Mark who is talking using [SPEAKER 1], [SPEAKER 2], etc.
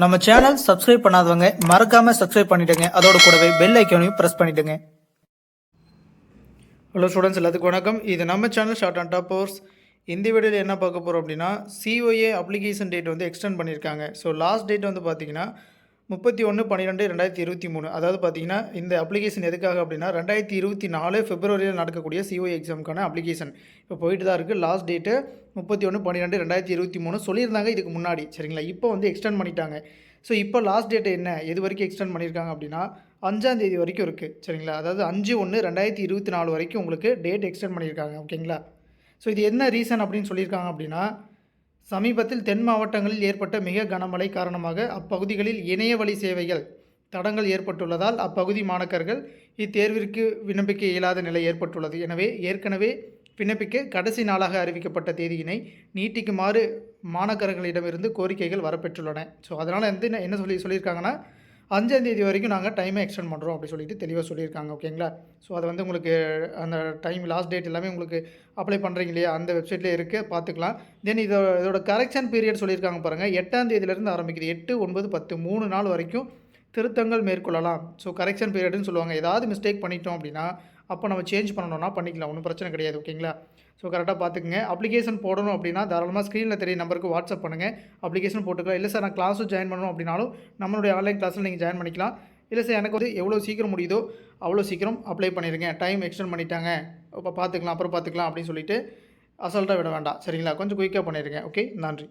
[SPEAKER 1] நம்ம channel subscribe பண்ணாதவங்க மறக்காம சப்ஸ்கிரைப் பண்ணிடுங்க. அதோட கூடவே பெல் ஐக்கானையும் பிரஸ் பண்ணிடுங்க. ஹலோ ஸ்டூடெண்ட்ஸ், எல்லாத்துக்கும் வணக்கம். இது நம்ம channel short and top course. இந்த வீடியோவில் என்ன பார்க்க போகிறோம் அப்படின்னா, சிஓஏ அப்ளிகேஷன் டேட் வந்து எக்ஸ்டெண்ட் பண்ணியிருக்காங்க. ஸோ லாஸ்ட் டேட் வந்து பார்த்தீங்கன்னா 31/12/2023. அதாவது பார்த்தீங்கன்னா இந்த அப்ளிகேஷன் எதுக்காக அப்படின்னா 2024 பிப்ரவரியில் நடக்கக்கூடிய சிஓஏ எக்ஸாமுக்கான அப்ளிகேஷன் இப்போ போயிட்டு தான் இருக்குது. லாஸ்ட் டேட்டு 31/12/2023 சொல்லியிருந்தாங்க இதுக்கு முன்னாடி, சரிங்களா? இப்போ வந்து எக்ஸ்டெண்ட் பண்ணிட்டாங்க. ஸோ இப்போ லாஸ்ட் டேட்டு என்ன, எது வரைக்கும் எக்ஸ்டெண்ட் பண்ணியிருக்காங்க அப்படின்னா 5ஆம் தேதி வரைக்கும் இருக்குது, சரிங்களா? அதாவது 5/1/2024 வரைக்கும் உங்களுக்கு டேட் எக்ஸ்டெண்ட் பண்ணியிருக்காங்க, ஓகேங்களா? ஸோ இது என்ன ரீசன் அப்படின்னு சொல்லியிருக்காங்க அப்படின்னா, சமீபத்தில் தென் மாவட்டங்களில் ஏற்பட்ட மிக கனமழை காரணமாக அப்பகுதிகளில் இணைய வழி சேவைகள் தடங்கள் ஏற்பட்டுள்ளதால் அப்பகுதி மாணக்கர்கள் இத்தேர்விற்கு விண்ணப்பிக்க இயலாத நிலை ஏற்பட்டுள்ளது. எனவே ஏற்கனவே விண்ணப்பிக்க கடைசி நாளாக அறிவிக்கப்பட்ட தேதியினை நீட்டிக்குமாறு மாணக்கர்களிடமிருந்து கோரிக்கைகள் வரப்பெற்றுள்ளன. ஸோ அதனால் வந்து என்ன சொல்லியிருக்காங்கன்னா 5ஆம் தேதி வரைக்கும் நாங்கள் டைமை எக்ஸ்டெண்ட் பண்ணுறோம் அப்படி சொல்லிட்டு தெளிவாக சொல்லியிருக்காங்க, ஓகேங்களா? ஸோ அது வந்து உங்களுக்கு அந்த டைம் லாஸ்ட் டேட் எல்லாமே உங்களுக்கு அப்ளை பண்ணுறீங்க இல்லையா, அந்த வெப்சைட்லேயே இருக்குது, பார்த்துக்கலாம். தென் இதோட கரெக்ஷன் பீரியட் சொல்லியிருக்காங்க பாருங்கள், 8ஆம் தேதியிலேருந்து ஆரம்பிக்குது. 8, 9, 10 3 நாள் வரைக்கும் திருத்தங்கள் மேற்கொள்ளலாம். ஸோ கரெக்ஷன் பீரியட்னு சொல்லுவாங்க. ஏதாவது மிஸ்டேக் பண்ணிட்டோம் அப்படின்னா அப்போ நம்ம சேஞ்ச் பண்ணணும்னா பண்ணிக்கலாம், ஒன்றும் பிரச்சனை கிடையாது, ஓகேங்களா? ஸோ கரெக்டாக பார்த்துக்குங்க. அப்ளிகேஷன் போடணும் அப்படின்னா தாராளமாக ஸ்க்ரீனில் தெரிய நம்பருக்கு வாட்ஸ்அப் பண்ணுங்கள், அப்ளிகேஷன் போட்டுக்கலாம். இல்லை சார் நான் கிளாஸும் ஜாயின் பண்ணணும் அப்படின்னாலும் நம்மளுடைய ஆன்லைன் கிளாஸில் நீங்கள் ஜாயின் பண்ணிக்கலாம். இல்லை சார் எனக்கு வந்து எவ்வளோ சீக்கிரம் முடியுதோ அவ்வளோ சீக்கிரம் அப்ளை பண்ணிடுங்க, டைம் எக்ஸ்டெண்ட் பண்ணிட்டாங்க, இப்போ பார்த்துக்கலாம், அப்புறம் பார்த்துக்கலாம் அப்படின்னு சொல்லிட்டு அசால்ட்டாக விட வேண்டாம், சரிங்களா? கொஞ்சம் குயிக்காக பண்ணிடுங்க. ஓகே, நன்றி.